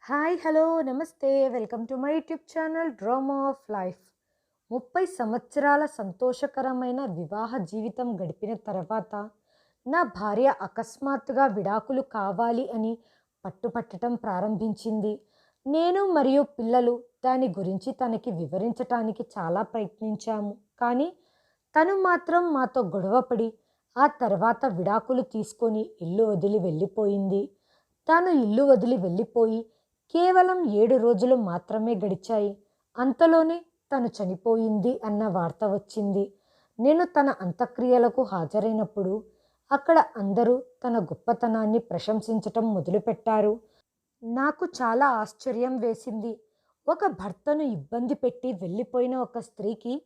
Hi hello నమస్తే welcome to my YouTube channel drama of life. 30 సంవత్సరాల సంతోషకరమైన వివాహ జీవితం గడిపిన తర్వాత నా భార్య అకస్మాత్తుగా విడాకులు కావాలి అని పట్టుపట్టడం ప్రారంభించింది. నేను మరియు పిల్లలు దాని గురించి తనకి వివరించటానికి చాలా ప్రయత్నించాము. కానీ తను మాత్రం మాతో గొడవపడి ఆ తర్వాత విడాకులు తీసుకొని ఇల్లు వదిలి వెళ్ళిపోయింది. తాను ఇల్లు వదిలి వెళ్ళిపోయి కేవలం 7 రోజులు మాత్రమే గడిచాయి. అంతలోనే తను చనిపోయింది అన్న వార్త వచ్చింది. నేను తన అంత్యక్రియలకు హాజరైనప్పుడు అక్కడ అందరూ తన గొప్పతనాన్ని ప్రశంసించటం మొదలుపెట్టారు. నాకు చాలా ఆశ్చర్యం వేసింది. ఒక భర్తను ఇబ్బంది పెట్టి వెళ్ళిపోయిన ఒక స్త్రీకి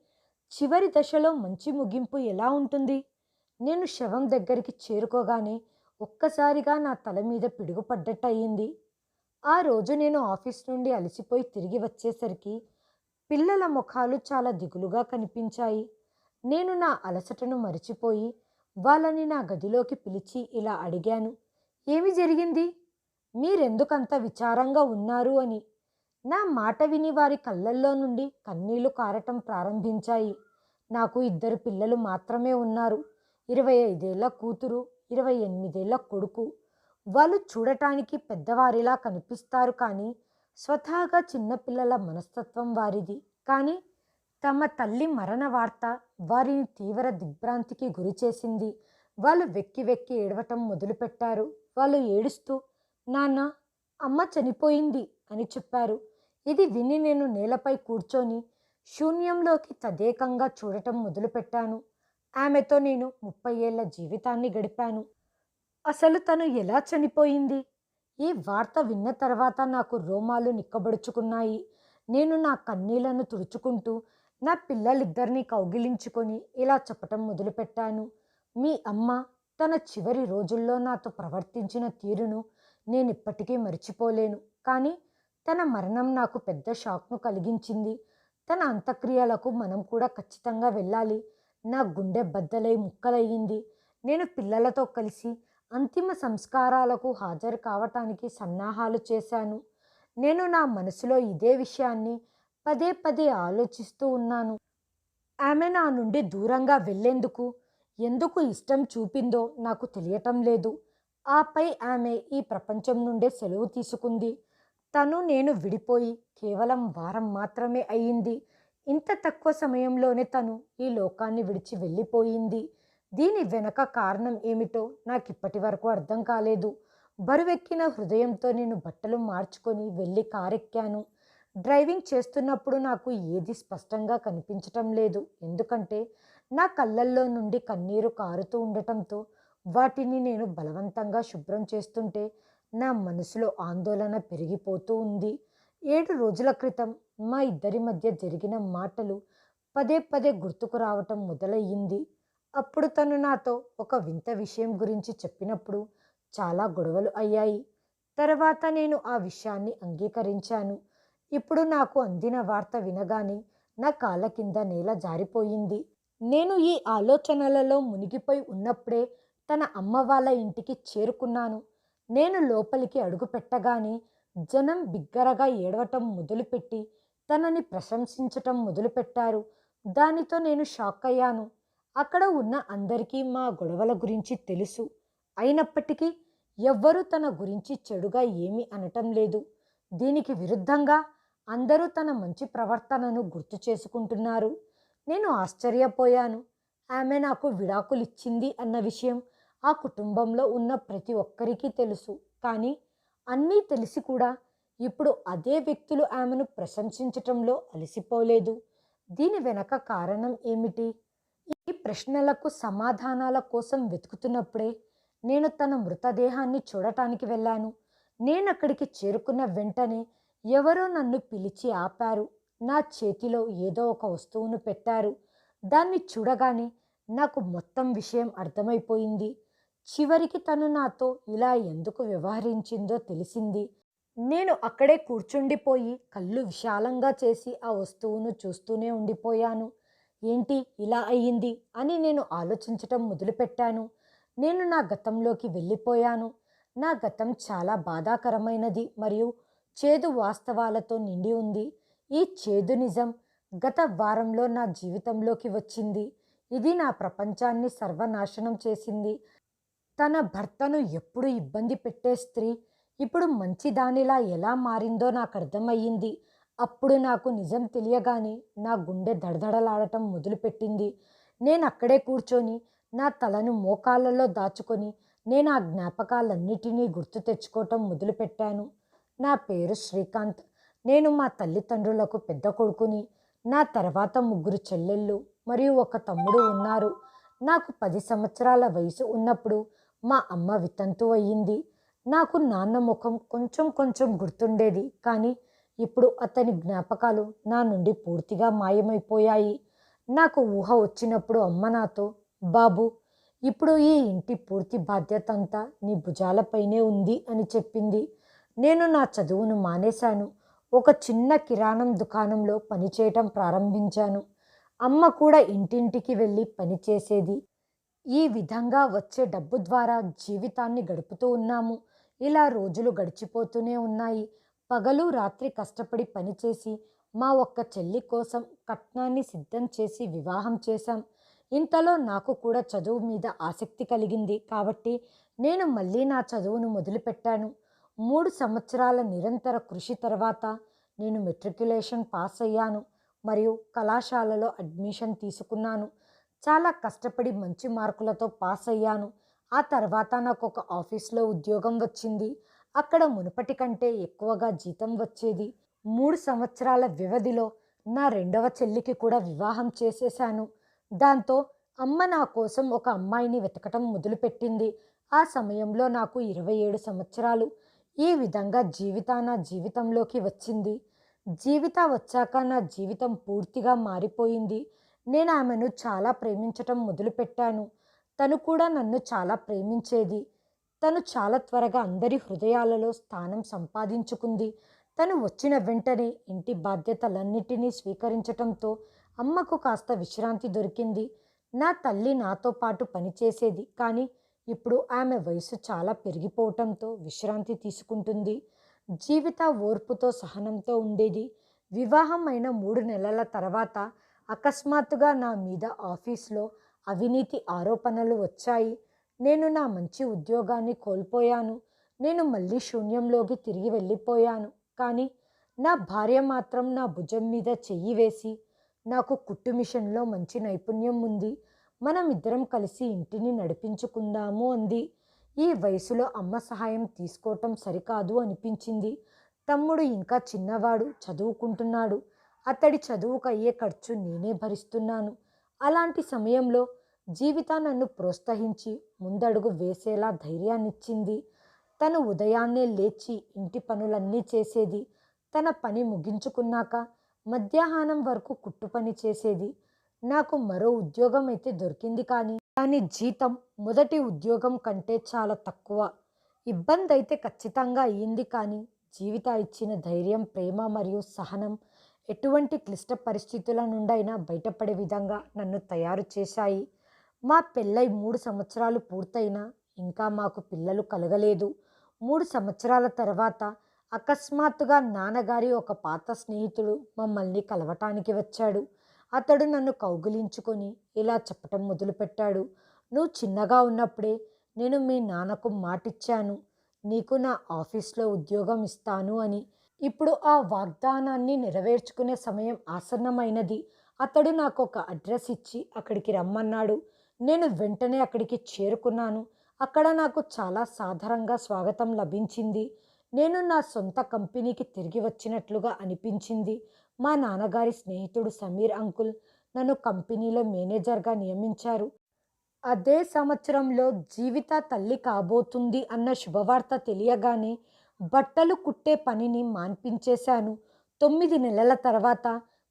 చివరి దశలో మంచి ముగింపు ఎలా ఉంటుంది? నేను శవం దగ్గరికి చేరుకోగానే ఒక్కసారిగా నా తల మీద పిడుగుపడ్డట్టు అయ్యింది. ఆ రోజు నేను ఆఫీస్ నుండి అలసిపోయి తిరిగి వచ్చేసరికి పిల్లల ముఖాలు చాలా దిగులుగా కనిపించాయి. నేను నా అలసటను మరిచిపోయి వాళ్ళని నా గదిలోకి పిలిచి ఇలా అడిగాను, ఏమి జరిగింది? మీరెందుకంత విచారంగా ఉన్నారు అని. నా మాట విని వారి కళ్ళల్లో నుండి కన్నీళ్లు కారటం ప్రారంభించాయి. నాకు 2 పిల్లలు మాత్రమే ఉన్నారు. 25 ఏళ్ల కూతురు, 28 ఏళ్ల కొడుకు. వాళ్ళు చూడటానికి పెద్దవారిలా కనిపిస్తారు కానీ స్వతహాగా చిన్నపిల్లల మనస్తత్వం వారిది. కానీ తమ తల్లి మరణ వార్త వారిని తీవ్ర దిగ్భ్రాంతికి గురిచేసింది. వాళ్ళు వెక్కి వెక్కి ఏడవటం మొదలుపెట్టారు. వాళ్ళు ఏడుస్తూ, నాన్న, అమ్మ చనిపోయింది అని చెప్పారు. ఇది విని నేను నేలపై కూర్చొని శూన్యంలోకి తదేకంగా చూడటం మొదలుపెట్టాను. ఆమెతో నేను 30 ఏళ్ల జీవితాన్ని గడిపాను. అసలు తను ఎలా చనిపోయింది? ఈ వార్త విన్న తర్వాత నాకు రోమాలు నిక్కబడుచుకున్నాయి. నేను నా కన్నీళ్లను తుడుచుకుంటూ నా పిల్లలిద్దరినీ కౌగిలించుకొని ఇలా చెప్పటం మొదలుపెట్టాను. మీ అమ్మ తన చివరి రోజుల్లో నాతో ప్రవర్తించిన తీరును నేనిప్పటికీ మర్చిపోలేను. కానీ తన మరణం నాకు పెద్ద షాక్ను కలిగించింది. తన అంత్యక్రియలకు మనం కూడా ఖచ్చితంగా వెళ్ళాలి. నా గుండె బద్దలై ముక్కలయ్యింది. నేను పిల్లలతో కలిసి అంతిమ సంస్కారాలకు హాజరు కావటానికి సన్నాహాలు చేశాను. నేను నా మనసులో ఇదే విషయాన్ని పదే పదే ఆలోచిస్తూ ఉన్నాను. ఆమె నా నుండి దూరంగా వెళ్ళేందుకు ఎందుకు ఇష్టం చూపిందో నాకు తెలియటం లేదు. ఆపై ఆమె ఈ ప్రపంచం నుండే సెలవు తీసుకుంది. తను నేను విడిపోయి కేవలం వారం మాత్రమే అయ్యింది. ఇంత తక్కువ సమయంలోనే తను ఈ లోకాన్ని విడిచి వెళ్ళిపోయింది. దీని వెనక కారణం ఏమిటో నాకిప్పటి వరకు అర్థం కాలేదు. బరువెక్కిన హృదయంతో నేను బట్టలు మార్చుకొని వెళ్ళి కారెక్కాను. డ్రైవింగ్ చేస్తున్నప్పుడు నాకు ఏది స్పష్టంగా కనిపించటం లేదు. ఎందుకంటే నా కళ్ళల్లో నుండి కన్నీరు కారుతూ ఉండటంతో వాటిని నేను బలవంతంగా శుభ్రం చేస్తుంటే నా మనసులో ఆందోళన పెరిగిపోతూ ఉంది. 7 రోజుల క్రితం మా ఇద్దరి మధ్య జరిగిన మాటలు పదే పదే గుర్తుకు రావటం మొదలయ్యింది. అప్పుడు తను నాతో ఒక వింత విషయం గురించి చెప్పినప్పుడు చాలా గొడవలు అయ్యాయి. తర్వాత నేను ఆ విషయాన్ని అంగీకరించాను. ఇప్పుడు నాకు అందిన వార్త వినగానే నా కాళ్ళ కింద నేల జారిపోయింది. నేను ఈ ఆలోచనలలో మునిగిపోయి ఉన్నప్పుడే తన అమ్మ వాళ్ళ ఇంటికి చేరుకున్నాను. నేను లోపలికి అడుగు పెట్టగానే జనం బిగ్గరగా ఏడవటం మొదలుపెట్టి తనని ప్రశంసించటం మొదలుపెట్టారు. దానితో నేను షాక్ అయ్యాను. అక్కడ ఉన్న అందరికీ మా గొడవల గురించి తెలుసు. అయినప్పటికీ ఎవ్వరూ తన గురించి చెడుగా ఏమీ అనటం లేదు. దీనికి విరుద్ధంగా అందరూ తన మంచి ప్రవర్తనను గుర్తు చేసుకుంటున్నారు. నేను ఆశ్చర్యపోయాను. ఆమె నాకు విడాకులిచ్చింది అన్న విషయం ఆ కుటుంబంలో ఉన్న ప్రతి ఒక్కరికి తెలుసు. కానీ అన్నీ తెలిసి కూడా ఇప్పుడు అదే వ్యక్తులు ఆమెను ప్రశంసించటంలో అలసిపోలేదు. దీని వెనక కారణం ఏమిటి? ఈ ప్రశ్నలకు సమాధానాల కోసం వెతుకుతున్నప్పుడే నేను తన మృతదేహాన్ని చూడటానికి వెళ్ళాను. నేనక్కడికి చేరుకున్న వెంటనే ఎవరో నన్ను పిలిచి ఆపారు. నా చేతిలో ఏదో ఒక వస్తువును పెట్టారు. దాన్ని చూడగానే నాకు మొత్తం విషయం అర్థమైపోయింది. చివరికి తను నాతో ఇలా ఎందుకు వ్యవహరించిందో తెలిసింది. నేను అక్కడే కూర్చుండిపోయి కళ్ళు విశాలంగా చేసి ఆ వస్తువును చూస్తూనే ఉండిపోయాను. ఏంటి ఇలా అయ్యింది అని నేను ఆలోచించటం మొదలుపెట్టాను. నేను నా గతంలోకి వెళ్ళిపోయాను. నా గతం చాలా బాధాకరమైనది మరియు చేదు వాస్తవాలతో నిండి ఉంది. ఈ చేదు నిజం గత వారంలో నా జీవితంలోకి వచ్చింది. ఇది నా ప్రపంచాన్ని సర్వనాశనం చేసింది. తన భర్తను ఎప్పుడు ఇబ్బంది పెట్టే స్త్రీ ఇప్పుడు మంచిదానిలా ఎలా మారిందో నాకు అర్థమయ్యింది. అప్పుడు నాకు నిజం తెలియగానే నా గుండె దడదడలాడటం మొదలుపెట్టింది. నేను అక్కడే కూర్చొని నా తలను మోకాళ్ళలో దాచుకొని నేను ఆ జ్ఞాపకాలన్నిటినీ గుర్తు తెచ్చుకోవటం మొదలుపెట్టాను. నా పేరు శ్రీకాంత్. నేను మా తల్లిదండ్రులకు పెద్ద కొడుకుని. నా తర్వాత ముగ్గురు చెల్లెళ్ళు మరియు ఒక తమ్ముడు ఉన్నారు. నాకు 10 సంవత్సరాల వయసు ఉన్నప్పుడు మా అమ్మ వితంతు అయ్యింది. నాకు నాన్న ముఖం కొంచెం కొంచెం గుర్తుండేది, కానీ ఇప్పుడు అతని జ్ఞాపకాలు నా నుండి పూర్తిగా మాయమైపోయాయి. నాకు ఊహ వచ్చినప్పుడు అమ్మ నాతో, బాబు, ఇప్పుడు ఈ ఇంటి పూర్తి బాధ్యత అంతా నీ భుజాలపైనే ఉంది అని చెప్పింది. నేను నా చదువును మానేశాను. ఒక చిన్న కిరాణం దుకాణంలో పనిచేయటం ప్రారంభించాను. అమ్మ కూడా ఇంటింటికి వెళ్ళి పనిచేసేది. ఈ విధంగా వచ్చే డబ్బు ద్వారా జీవితాన్ని గడుపుతూ ఉన్నాము. ఇలా రోజులు గడిచిపోతూనే ఉన్నాయి. పగలు రాత్రి కష్టపడి పనిచేసి మా ఒక్క చెల్లి కోసం కట్నాన్ని సిద్ధం చేసి వివాహం చేశాం. ఇంతలో నాకు కూడా చదువు మీద ఆసక్తి కలిగింది కాబట్టి నేను మళ్ళీ నా చదువును మొదలుపెట్టాను. 3 సంవత్సరాల నిరంతర కృషి తర్వాత నేను మెట్రిక్యులేషన్ పాస్ అయ్యాను మరియు కళాశాలలో అడ్మిషన్ తీసుకున్నాను. చాలా కష్టపడి మంచి మార్కులతో పాస్ అయ్యాను. ఆ తర్వాత నాకు ఒక ఆఫీస్లో ఉద్యోగం వచ్చింది. అక్కడ మునుపటి కంటే ఎక్కువగా జీతం వచ్చేది. 3 సంవత్సరాల వ్యవధిలో నా రెండవ చెల్లికి కూడా వివాహం చేసేశాను. దాంతో అమ్మ నా కోసం ఒక అమ్మాయిని వెతకటం మొదలుపెట్టింది. ఆ సమయంలో నాకు 27 సంవత్సరాలు. ఈ విధంగా నా జీవితంలోకి వచ్చింది. జీవిత వచ్చాక నా జీవితం పూర్తిగా మారిపోయింది. నేను ఆమెను చాలా ప్రేమించటం మొదలుపెట్టాను. తను కూడా నన్ను చాలా ప్రేమించేది. తను చాలా త్వరగా అందరి హృదయాలలో స్థానం సంపాదించుకుంది. తను వచ్చిన వెంటనే ఇంటి బాధ్యతలన్నిటినీ స్వీకరించటంతో అమ్మకు కాస్త విశ్రాంతి దొరికింది. నా తల్లి నాతో పాటు పనిచేసేది, కానీ ఇప్పుడు ఆమె వయసు చాలా పెరిగిపోవటంతో విశ్రాంతి తీసుకుంటుంది. జీవిత ఓర్పుతో సహనంతో ఉండేది. వివాహం అయిన 3 నెలల తర్వాత అకస్మాత్తుగా నా మీద ఆఫీస్లో అవినీతి ఆరోపణలు వచ్చాయి. నేను నా మంచి ఉద్యోగాన్ని కోల్పోయాను. నేను మళ్ళీ శూన్యంలోకి తిరిగి వెళ్ళిపోయాను. కానీ నా భార్య మాత్రం నా భుజం మీద చెయ్యి వేసి, నాకు కుట్టు మిషన్లో మంచి నైపుణ్యం ఉంది, మనం ఇద్దరం కలిసి ఇంటిని నడిపించుకుందాము అంది. ఈ వయసులో అమ్మ సహాయం తీసుకోవటం సరికాదు అనిపించింది. తమ్ముడు ఇంకా చిన్నవాడు, చదువుకుంటున్నాడు. అతడి చదువుకు అయ్యే ఖర్చు నేనే భరిస్తున్నాను. అలాంటి సమయంలో జీవిత నన్ను ప్రోత్సహించి ముందడుగు వేసేలా ధైర్యాన్నిచ్చింది. తను ఉదయాన్నే లేచి ఇంటి పనులన్నీ చేసేది. తన పని ముగించుకున్నాక మధ్యాహ్నం వరకు కుట్టు పని చేసేది. నాకు మరో ఉద్యోగం అయితే దొరికింది, కానీ దాని జీతం మొదటి ఉద్యోగం కంటే చాలా తక్కువ. ఇబ్బంది అయితే ఖచ్చితంగా అయ్యింది, కానీ జీవిత ఇచ్చిన ధైర్యం, ప్రేమ మరియు సహనం ఎటువంటి క్లిష్ట పరిస్థితుల నుండైనా బయటపడే విధంగా నన్ను తయారు చేశాయి. మా పెళ్ళై 3 సంవత్సరాలు పూర్తయినా ఇంకా మాకు పిల్లలు కలగలేదు. 3 సంవత్సరాల తర్వాత అకస్మాత్తుగా నాన్నగారి ఒక పాత స్నేహితుడు మమ్మల్ని కలవటానికి వచ్చాడు. అతడు నన్ను కౌగిలించుకొని ఇలా చెప్పటం మొదలుపెట్టాడు. నువ్వు చిన్నగా ఉన్నప్పుడే నేను మీ నాన్నకు మాటిచ్చాను, నీకు నా ఆఫీస్లో ఉద్యోగం ఇస్తాను అని. ఇప్పుడు ఆ వాగ్దానాన్ని నెరవేర్చుకునే సమయం ఆసన్నమైనది. అతడు నాకు ఒక అడ్రస్ ఇచ్చి అక్కడికి రమ్మన్నాడు. నేను వెంటనే అక్కడికి చేరుకున్నాను. అక్కడ నాకు చాలా సాధారణంగా స్వాగతం లభించింది. నేను నా సొంత కంపెనీకి తిరిగి వచ్చినట్లుగా అనిపించింది. మా నాన్నగారి స్నేహితుడు సమీర్ అంకుల్ నన్ను కంపెనీలో మేనేజర్గా నియమించారు. అదే సంవత్సరంలో జీవిత తల్లి కాబోతుంది అన్న శుభవార్త తెలియగానే బట్టలు కుట్టే పనిని మాన్పించేశాను. 9 నెలల తర్వాత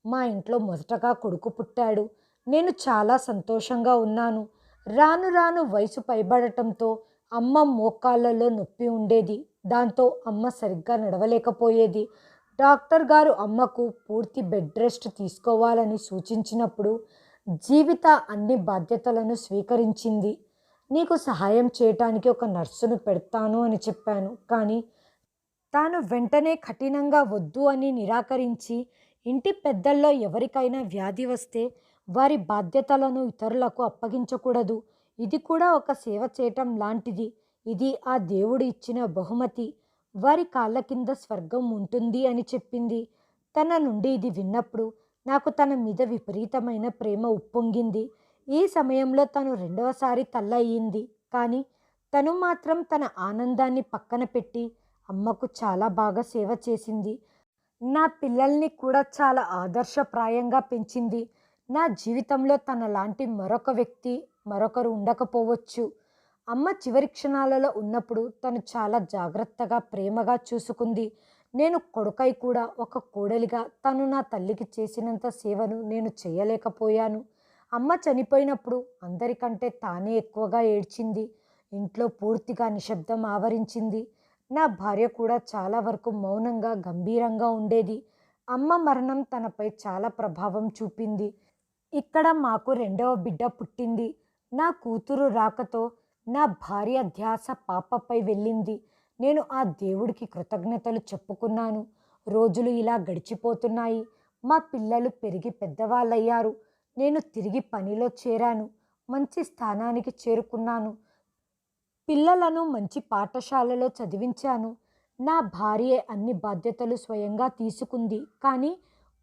మా ఇంట్లో మొదటగా కొడుకు పుట్టాడు. నేను చాలా సంతోషంగా ఉన్నాను. రాను రాను వయసు పైబడటంతో అమ్మ మోకాళ్ళలో నొప్పి ఉండేది. దాంతో అమ్మ సరిగ్గా నడవలేకపోయేది. డాక్టర్ గారు అమ్మకు పూర్తి బెడ్ రెస్ట్ తీసుకోవాలని సూచించినప్పుడు జీవిత అన్ని బాధ్యతలను స్వీకరించింది. నీకు సహాయం చేయటానికి ఒక నర్సును పెడతాను అని చెప్పాను, కానీ తాను వెంటనే కఠినంగా వద్దు అని నిరాకరించి, ఇంటి పెద్దల్లో ఎవరికైనా వ్యాధి వస్తే వారి బాధ్యతలను ఇతరులకు అప్పగించకూడదు. ఇది కూడా ఒక సేవ చేయటం లాంటిది. ఇది ఆ దేవుడు ఇచ్చిన బహుమతి. వారి కాళ్ళ కింద స్వర్గం ఉంటుంది అని చెప్పింది. తన నుండి ఇది విన్నప్పుడు నాకు తన మీద విపరీతమైన ప్రేమ ఉప్పొంగింది. ఈ సమయంలో తను రెండవసారి తల్లయింది. కానీ తను మాత్రం తన ఆనందాన్ని పక్కన పెట్టి అమ్మకు చాలా బాగా సేవ చేసింది. నా పిల్లల్ని కూడా చాలా ఆదర్శప్రాయంగా పెంచింది. నా జీవితంలో తనలాంటి మరొక వ్యక్తి మరొకరు ఉండకపోవచ్చు. అమ్మ చివరి క్షణాలలో ఉన్నప్పుడు తను చాలా జాగ్రత్తగా, ప్రేమగా చూసుకుంది. నేను కొడుకై కూడా ఒక కోడలిగా తను నా తల్లికి చేసినంత సేవను నేను చేయలేకపోయాను. అమ్మ చనిపోయినప్పుడు అందరికంటే తానే ఎక్కువగా ఏడ్చింది. ఇంట్లో పూర్తిగా నిశ్శబ్దం ఆవరించింది. నా భార్య కూడా చాలా వరకు మౌనంగా, గంభీరంగా ఉండేది. అమ్మ మరణం తనపై చాలా ప్రభావం చూపింది. ఇక్కడ మాకు రెండవ బిడ్డ పుట్టింది. నా కూతురు రాకతో నా భార్య ధ్యాస పాపపై వెళ్ళింది. నేను ఆ దేవుడికి కృతజ్ఞతలు చెప్పుకున్నాను. రోజులు ఇలా గడిచిపోతున్నాయి. మా పిల్లలు పెరిగి పెద్దవాళ్ళయ్యారు. నేను తిరిగి పనిలో చేరాను. మంచి స్థానానికి చేరుకున్నాను. పిల్లలను మంచి పాఠశాలలో చదివించాను. నా భార్యే అన్ని బాధ్యతలు స్వయంగా తీసుకుంది. కానీ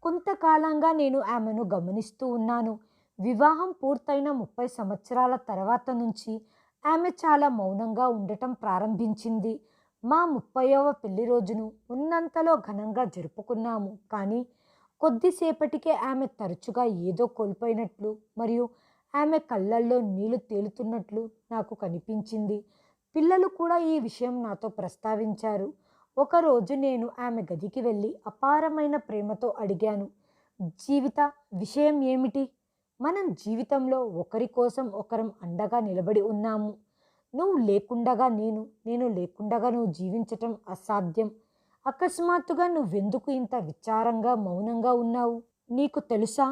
కొంతకాలంగా నేను ఆమెను గమనిస్తూ ఉన్నాను. వివాహం పూర్తయిన 30 సంవత్సరాల తర్వాత నుంచి ఆమె చాలా మౌనంగా ఉండటం ప్రారంభించింది. మా 30వ పెళ్లి రోజును ఉన్నంతలో ఘనంగా జరుపుకున్నాము. కానీ కొద్దిసేపటికే ఆమె తరచుగా ఏదో కోల్పోయినట్లు మరియు ఆమె కళ్ళల్లో నీళ్లు తేలుతున్నట్లు నాకు కనిపించింది. పిల్లలు కూడా ఈ విషయం నాతో ప్రస్తావించారు. ఒకరోజు నేను ఆమె గదికి వెళ్ళి అపారమైన ప్రేమతో అడిగాను, జీవిత, విషయం ఏమిటి? మనం జీవితంలో ఒకరి కోసం ఒకరం అండగా నిలబడి ఉన్నాము. నువ్వు లేకుండగా నేను లేకుండగా నువ్వు జీవించటం అసాధ్యం. అకస్మాత్తుగా నువ్వెందుకు ఇంత విచారంగా, మౌనంగా ఉన్నావు? నీకు తెలుసా,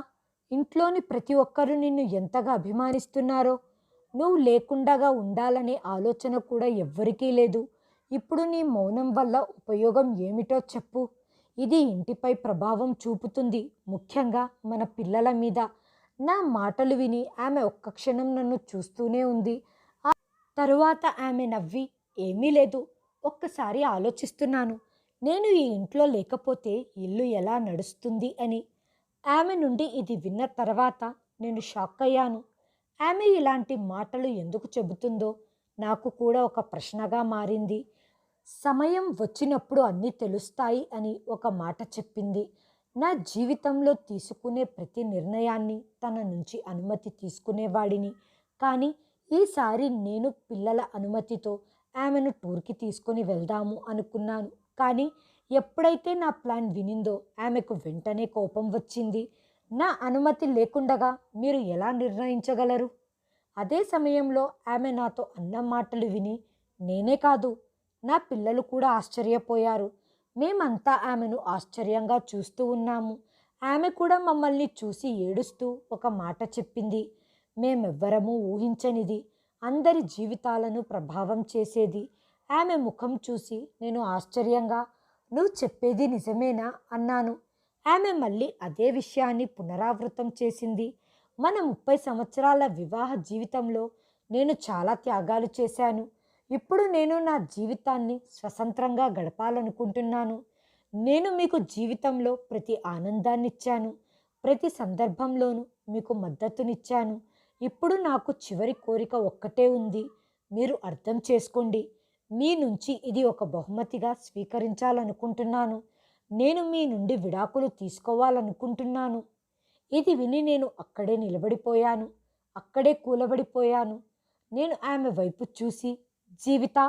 ఇంట్లోని ప్రతి ఒక్కరూ నిన్ను ఎంతగా అభిమానిస్తున్నారో? నువ్వు లేకుండగా ఉండాలనే ఆలోచన కూడా ఎవ్వరికీ లేదు. ఇప్పుడు నీ మౌనం వల్ల ఉపయోగం ఏమిటో చెప్పు. ఇది ఇంటిపై ప్రభావం చూపుతుంది, ముఖ్యంగా మన పిల్లల మీద. నా మాటలు విని ఆమె ఒక్క క్షణం నన్ను చూస్తూనే ఉంది. ఆ తరువాత ఆమె నవ్వి, ఏమీ లేదు, ఒక్కసారి ఆలోచిస్తున్నాను, నేను ఈ ఇంట్లో లేకపోతే ఇల్లు ఎలా నడుస్తుంది అని. ఆమె నుండి ఇది విన్న తర్వాత నేను షాక్ అయ్యాను. ఆమె ఇలాంటి మాటలు ఎందుకు చెబుతుందో నాకు కూడా ఒక ప్రశ్నగా మారింది. సమయం వచ్చినప్పుడు అన్నీ తెలుస్తాయి అని ఒక మాట చెప్పింది. నా జీవితంలో తీసుకునే ప్రతి నిర్ణయాన్ని తన నుంచి అనుమతి తీసుకునేవాడిని. కానీ ఈసారి నేను పిల్లల అనుమతితో ఆమెను టూర్కి తీసుకొని వెళ్దాము అనుకున్నాను. కానీ ఎప్పుడైతే నా ప్లాన్ వినిందో ఆమెకు వెంటనే కోపం వచ్చింది. నా అనుమతి లేకుండగా మీరు ఎలా నిర్ణయించగలరు? అదే సమయంలో ఆమె నాతో అన్న మాటలు విని నేనే కాదు, నా పిల్లలు కూడా ఆశ్చర్యపోయారు. మేమంతా ఆమెను ఆశ్చర్యంగా చూస్తూ ఉన్నాము. ఆమె కూడా మమ్మల్ని చూసి ఏడుస్తూ ఒక మాట చెప్పింది. మేమెవ్వరము ఊహించనిది, అందరి జీవితాలను ప్రభావం చేసేది. ఆమె ముఖం చూసి నేను ఆశ్చర్యంగా, నువ్వు చెప్పేది నిజమేనా అన్నాను. ఆమె మళ్ళీ అదే విషయాన్ని పునరావృతం చేసింది. మన 30 సంవత్సరాల వివాహ జీవితంలో నేను చాలా త్యాగాలు చేశాను. ఇప్పుడు నేను నా జీవితాన్ని స్వతంత్రంగా గడపాలనుకుంటున్నాను. నేను మీకు జీవితంలో ప్రతి ఆనందాన్నిచ్చాను. ప్రతి సందర్భంలోనూ మీకు మద్దతునిచ్చాను. ఇప్పుడు నాకు చివరి కోరిక ఒక్కటే ఉంది. మీరు అర్థం చేసుకోండి. మీ నుంచి ఇది ఒక బహుమతిగా స్వీకరించాలనుకుంటున్నాను. నేను మీ నుండి విడాకులు తీసుకోవాలనుకుంటున్నాను. ఇది విని నేను అక్కడే నిలబడిపోయాను. అక్కడే కూలబడిపోయాను. నేను ఆమె వైపు చూసి, జీవిత,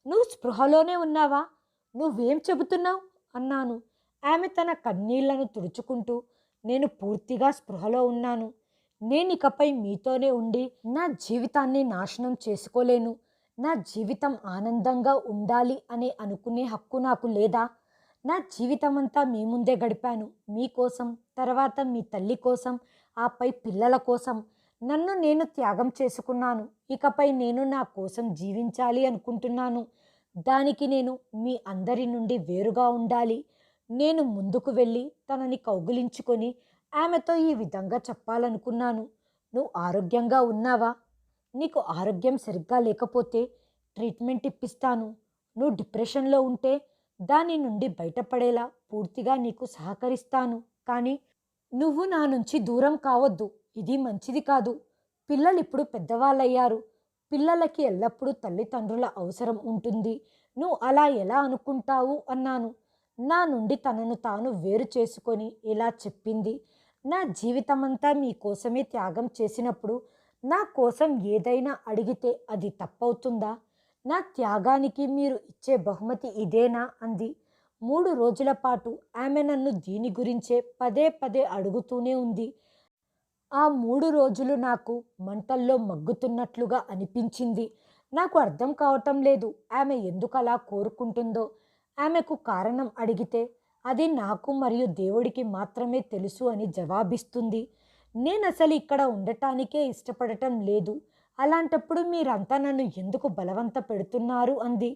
నువ్వు స్పృహలోనే ఉన్నావా? నువ్వేం చెబుతున్నావు అన్నాను. ఆమె తన కన్నీళ్లను తుడుచుకుంటూ, నేను పూర్తిగా స్పృహలో ఉన్నాను. నేనికపై మీతోనే ఉండి నా జీవితాన్ని నాశనం చేసుకోలేను. నా జీవితం ఆనందంగా ఉండాలి అని అనుకునే హక్కు నాకు లేదా? నా జీవితమంతా మీ ముందే గడిపాను. మీకోసం, తర్వాత మీ తల్లి కోసం, ఆపై పిల్లల కోసం. నన్ను నేను త్యాగం చేసుకున్నాను. ఇకపై నేను నా కోసం జీవించాలి అనుకుంటున్నాను. దానికి నేను మీ అందరి నుండి వేరుగా ఉండాలి. నేను ముందుకు వెళ్ళి తనని కౌగిలించుకొని ఆమెతో ఈ విధంగా చెప్పాలనుకున్నాను. నువ్వు ఆరోగ్యంగా ఉన్నావా? నీకు ఆరోగ్యం సరిగ్గా లేకపోతే ట్రీట్మెంట్ ఇప్పిస్తాను. నువ్వు డిప్రెషన్‌లో ఉంటే దాని నుండి బయటపడేలా పూర్తిగా నీకు సహకరిస్తాను. కానీ నువ్వు నా నుంచి దూరం కావద్దు. ఇది మంచిది కాదు. పిల్లలిప్పుడు పెద్దవాళ్ళయ్యారు. పిల్లలకి ఎల్లప్పుడూ తల్లిదండ్రుల అవసరం ఉంటుంది. నువ్వు అలా ఎలా అనుకుంటావు అన్నాను. నా నుండి తనను తాను వేరు చేసుకొని ఇలా చెప్పింది. నా జీవితమంతా మీకోసమే త్యాగం చేసినప్పుడు నా కోసం ఏదైనా అడిగితే అది తప్పవుతుందా? నా త్యాగానికి మీరు ఇచ్చే బహుమతి ఇదేనా అంది. 3 రోజుల పాటు ఆమె నన్ను దీని గురించే పదే పదే అడుగుతూనే ఉంది. ఆ 3 రోజులు నాకు మంటల్లో మగ్గుతున్నట్లుగా అనిపించింది. నాకు అర్థం కావటం లేదు ఆమె ఎందుకలా కోరుకుంటుందో. ఆమెకు కారణం అడిగితే అది నాకు మరియు దేవుడికి మాత్రమే తెలుసు అని జవాబిస్తుంది. నేనసలు ఇక్కడ ఉండటానికే ఇష్టపడటం లేదు. అలాంటప్పుడు మీరంతా నన్ను ఎందుకు బలవంత పెడుతున్నారు అంది.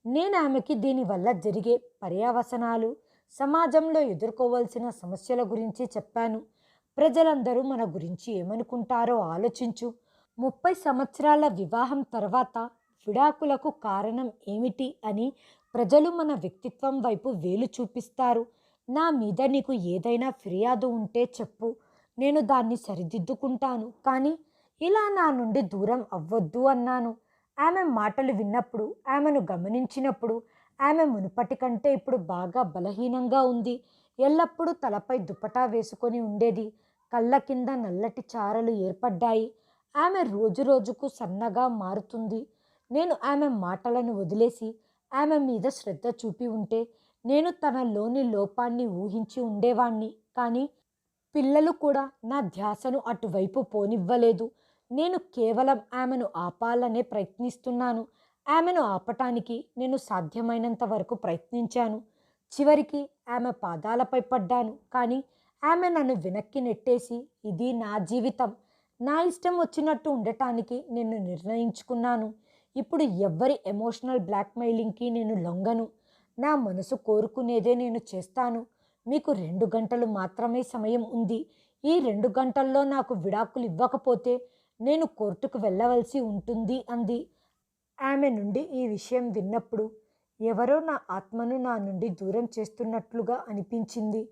నేను ఆమెకి దీనివల్ల జరిగే పర్యవసనాలు, సమాజంలో ఎదుర్కోవాల్సిన సమస్యల గురించి చెప్పాను. ప్రజలందరూ మన గురించి ఏమనుకుంటారో ఆలోచించు. 30 సంవత్సరాల వివాహం తర్వాత విడాకులకు కారణం ఏమిటి అని ప్రజలు మన వ్యక్తిత్వం వైపు వేలు చూపిస్తారు. నా మీద నీకు ఏదైనా ఫిర్యాదు ఉంటే చెప్పు. నేను దాన్ని సరిదిద్దుకుంటాను. కానీ ఇలా నా నుండి దూరం అవ్వొద్దు అన్నాను. ఆమె మాటలు విన్నప్పుడు, ఆమెను గమనించినప్పుడు ఆమె మునుపటి కంటే ఇప్పుడు బాగా బలహీనంగా ఉంది. ఎల్లప్పుడూ తలపై దుపటా వేసుకొని ఉండేది. కళ్ళ కింద నల్లటి చారలు ఏర్పడ్డాయి. ఆమె రోజురోజుకు సన్నగా మారుతుంది. నేను ఆమె మాటలను వదిలేసి ఆమె మీద శ్రద్ధ చూపి ఉంటే నేను తనలోని లోపాన్ని ఊహించి ఉండేవాణ్ణి. కానీ పిల్లలు కూడా నా ధ్యాసను అటువైపు పోనివ్వలేదు. నేను కేవలం ఆమెను ఆపాలనే ప్రయత్నిస్తున్నాను. ఆమెను ఆపటానికి నేను సాధ్యమైనంత వరకు ప్రయత్నించాను. చివరికి ఆమె పాదాలపై పడ్డాను. కానీ ఆమె నన్ను వెనక్కి నెట్టేసి, ఇది నా జీవితం. నా ఇష్టం వచ్చినట్టు ఉండటానికి నేను నిర్ణయించుకున్నాను. ఇప్పుడు ఎవ్వరి ఎమోషనల్ బ్లాక్‌మెయిలింగ్‌కి నేను లొంగను. నా మనసు కోరుకునేదే నేను చేస్తాను. మీకు 2 గంటలు మాత్రమే సమయం ఉంది. ఈ 2 గంటల్లో నాకు విడాకులు ఇవ్వకపోతే నేను కోర్టుకు వెళ్ళవలసి ఉంటుంది అంది. ఆమె నుండి ఈ విషయం విన్నప్పుడు ఎవరో నా ఆత్మను నా నుండి దూరం చేస్తున్నట్లుగా అనిపించింది.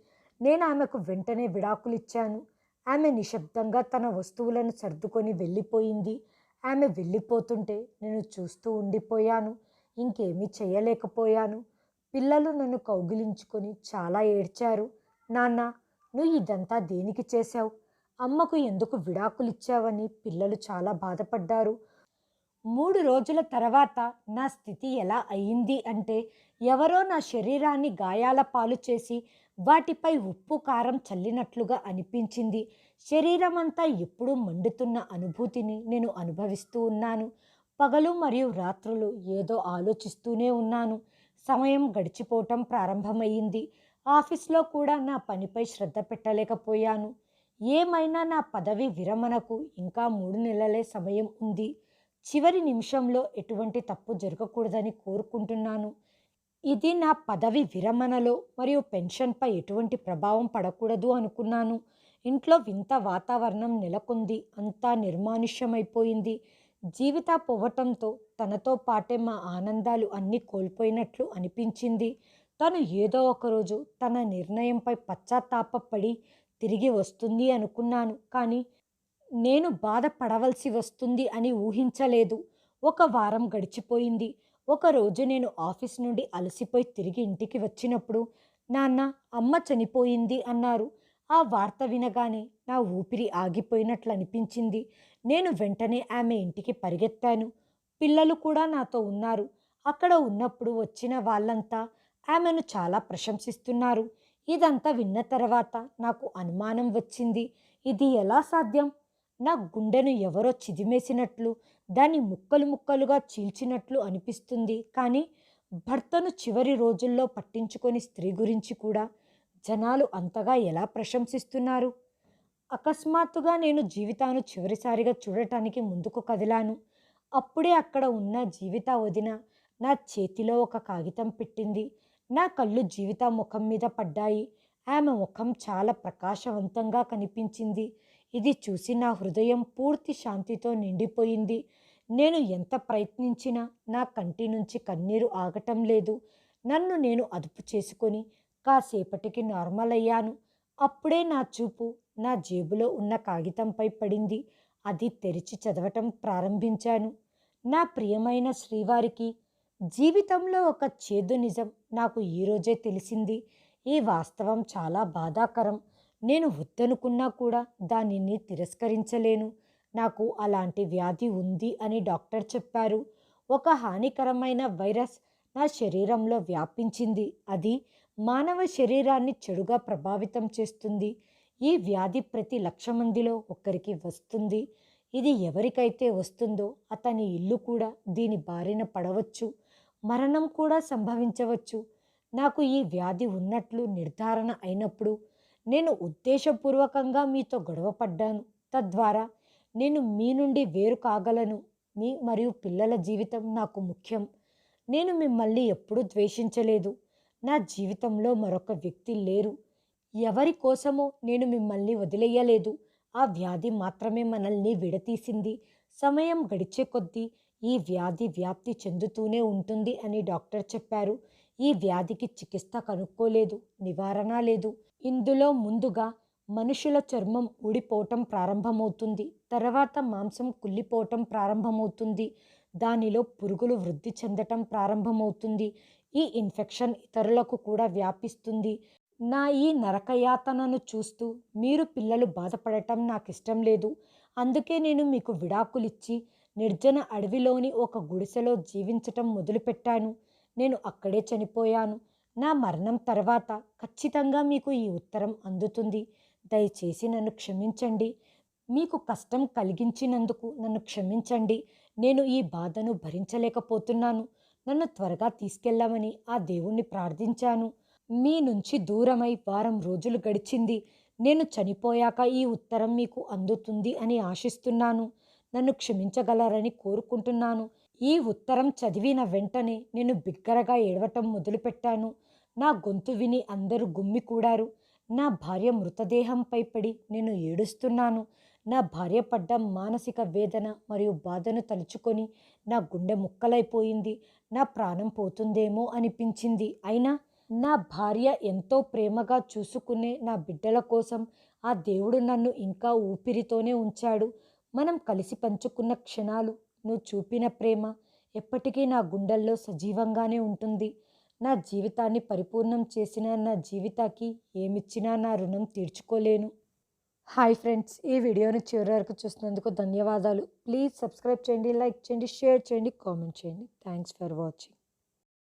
నేను ఆమెకు వెంటనే విడాకులిచ్చాను. ఆమె నిశ్శబ్దంగా తన వస్తువులను సర్దుకొని వెళ్ళిపోయింది. ఆమె వెళ్ళిపోతుంటే నేను చూస్తూ ఉండిపోయాను. ఇంకేమీ చేయలేకపోయాను. పిల్లలు నన్ను కౌగిలించుకొని చాలా ఏడ్చారు. నాన్న, నువ్వు ఇదంతా దేనికి చేశావు? అమ్మకు ఎందుకు విడాకులిచ్చావని పిల్లలు చాలా బాధపడ్డారు. 3 రోజుల తర్వాత నా స్థితి ఎలా అయింది అంటే, ఎవరో నా శరీరాన్ని గాయాల పాలు చేసి వాటిపై ఉప్పు కారం చల్లినట్లుగా అనిపించింది. శరీరమంతా ఎప్పుడూ మండుతున్న అనుభూతిని నేను అనుభవిస్తూ ఉన్నాను. పగలు మరియు రాత్రులు ఏదో ఆలోచిస్తూనే ఉన్నాను. సమయం గడిచిపోవటం ప్రారంభమయ్యింది. ఆఫీస్లో కూడా నా పనిపై శ్రద్ధ పెట్టలేకపోయాను. ఏమైనా నా పదవి విరమణకు ఇంకా 3 నెలలే సమయం ఉంది. చివరి నిమిషంలో ఎటువంటి తప్పు జరగకూడదని కోరుకుంటున్నాను. ఇది నా పదవి విరమణలో మరియు పెన్షన్పై ఎటువంటి ప్రభావం పడకూడదు అనుకున్నాను. ఇంట్లో వింత వాతావరణం నెలకొంది. అంతా నిర్మానుష్యమైపోయింది. జీవిత పోవటంతో తనతో పాటే మా ఆనందాలు అన్నీ కోల్పోయినట్లు అనిపించింది. తను ఏదో ఒకరోజు తన నిర్ణయంపై పశ్చాత్తాపపడి తిరిగి వస్తుంది అనుకున్నాను. కానీ నేను బాధపడవలసి వస్తుంది అని ఊహించలేదు. ఒక వారం గడిచిపోయింది. ఒకరోజు నేను ఆఫీస్ నుండి అలసిపోయి తిరిగి ఇంటికి వచ్చినప్పుడు, నాన్న, అమ్మ చనిపోయింది అన్నారు. ఆ వార్త వినగానే నా ఊపిరి ఆగిపోయినట్లు అనిపించింది. నేను వెంటనే ఆమె ఇంటికి పరిగెత్తాను. పిల్లలు కూడా నాతో ఉన్నారు. అక్కడ ఉన్నప్పుడు వచ్చిన వాళ్ళంతా ఆమెను చాలా ప్రశంసిస్తున్నారు. ఇదంతా విన్న తర్వాత నాకు అనుమానం వచ్చింది. ఇది ఎలా సాధ్యం? నా గుండెను ఎవరో చిదిమేసినట్లు, దాన్ని ముక్కలు ముక్కలుగా చీల్చినట్లు అనిపిస్తుంది. కానీ భర్తను చివరి రోజుల్లో పట్టించుకొని స్త్రీ గురించి కూడా జనాలు అంతగా ఎలా ప్రశంసిస్తున్నారు? అకస్మాత్తుగా నేను జీవితాను చివరిసారిగా చూడటానికి ముందుకు కదిలాను. అప్పుడే అక్కడ ఉన్న జీవిత వదిన నా చేతిలో ఒక కాగితం పెట్టింది. నా కళ్ళు జీవిత ముఖం మీద పడ్డాయి. ఆమె ముఖం చాలా ప్రకాశవంతంగా కనిపించింది. ఇది చూసి నా హృదయం పూర్తి శాంతితో నిండిపోయింది. నేను ఎంత ప్రయత్నించినా నా కంటి నుంచి కన్నీరు ఆగటం లేదు. నన్ను నేను అదుపు చేసుకొని కాసేపటికి నార్మల్ అయ్యాను. అప్పుడే నా చూపు నా జేబులో ఉన్న కాగితంపై పడింది. అది తెరిచి చదవటం ప్రారంభించాను. నా ప్రియమైన శ్రీవారికి, జీవితంలో ఒక చేదు నిజం నాకు ఈరోజే తెలిసింది. ఈ వాస్తవం చాలా బాధాకరం. నేను వద్దనుకున్నా కూడా దానిని తిరస్కరించలేను. నాకు అలాంటి వ్యాధి ఉంది అని డాక్టర్ చెప్పారు. ఒక హానికరమైన వైరస్ నా శరీరంలో వ్యాపించింది. అది మానవ శరీరాన్ని చెడుగా ప్రభావితం చేస్తుంది. ఈ వ్యాధి ప్రతి 1,00,000 మందిలో ఒక్కరికి వస్తుంది. ఇది ఎవరికైతే వస్తుందో అతని ఇల్లు కూడా దీని బారిన పడవచ్చు. మరణం కూడా సంభవించవచ్చు. నాకు ఈ వ్యాధి ఉన్నట్లు నిర్ధారణ అయినప్పుడు నేను ఉద్దేశపూర్వకంగా మీతో గొడవపడ్డాను. తద్వారా నేను మీ నుండి వేరు కాగలను. మీ మరియు పిల్లల జీవితం నాకు ముఖ్యం. నేను మిమ్మల్ని ఎప్పుడూ ద్వేషించలేదు. నా జీవితంలో మరొక వ్యక్తి లేరు. ఎవరి కోసమో నేను మిమ్మల్ని వదిలేయలేదు. ఆ వ్యాధి మాత్రమే మనల్ని విడతీసింది. సమయం గడిచే కొద్దీ ఈ వ్యాధి వ్యాప్తి చెందుతూనే ఉంటుంది అని డాక్టర్ చెప్పారు. ఈ వ్యాధికి చికిత్స కనుక్కోలేదు, నివారణ లేదు. ఇందులో ముందుగా మనుషుల చర్మం ఊడిపోవటం ప్రారంభమవుతుంది. తర్వాత మాంసం కుళ్ళిపోవటం ప్రారంభమవుతుంది. దానిలో పురుగులు వృద్ధి చెందటం ప్రారంభమవుతుంది. ఈ ఇన్ఫెక్షన్ ఇతరులకు కూడా వ్యాపిస్తుంది. నా ఈ నరకయాతనను చూస్తూ మీరు పిల్లలు బాధపడటం నాకు ఇష్టం లేదు. అందుకే నేను మీకు విడాకులిచ్చి నిర్జన అడవిలోని ఒక గుడిసెలో జీవించటం మొదలుపెట్టాను. నేను అక్కడే చనిపోయాను. నా మరణం తర్వాత ఖచ్చితంగా మీకు ఈ ఉత్తరం అందుతుంది. దయచేసి నన్ను క్షమించండి. మీకు కష్టం కలిగించినందుకు నన్ను క్షమించండి. నేను ఈ బాధను భరించలేకపోతున్నాను. నన్ను త్వరగా తీసుకెళ్ళమని ఆ దేవుణ్ణి ప్రార్థించాను. మీ నుంచి దూరమై వారం రోజులు గడిచింది. నేను చనిపోయాక ఈ ఉత్తరం మీకు అందుతుంది అని ఆశిస్తున్నాను. నన్ను క్షమించగలరని కోరుకుంటున్నాను. ఈ ఉత్తరం చదివిన వెంటనే నేను బిగ్గరగా ఏడవటం మొదలుపెట్టాను. నా గొంతు విని అందరూ గుమ్మికూడారు. నా భార్య మృతదేహంపై పడి నేను ఏడుస్తున్నాను. నా భార్య పడ్డ మానసిక వేదన మరియు బాధను తలుచుకొని నా గుండె ముక్కలైపోయింది. నా ప్రాణం పోతుందేమో అనిపించింది. అయినా నా భార్య ఎంతో ప్రేమగా చూసుకునే నా బిడ్డల కోసం ఆ దేవుడు నన్ను ఇంకా ఊపిరితోనే ఉంచాడు. మనం కలిసి పంచుకున్న క్షణాలు, నువ్వు చూపిన ప్రేమ ఎప్పటికీ నా గుండెల్లో సజీవంగానే ఉంటుంది. నా జీవితాన్ని పరిపూర్ణం చేసిన నా జీవితానికి ఏమిచ్చినా నా రుణం తీర్చుకోలేను. హాయ్ ఫ్రెండ్స్, ఈ వీడియోని చివరి వరకు చూసినందుకు ధన్యవాదాలు. ప్లీజ్ సబ్స్క్రైబ్ చేయండి, లైక్ చేయండి, షేర్ చేయండి, కామెంట్ చేయండి. Thanks for watching.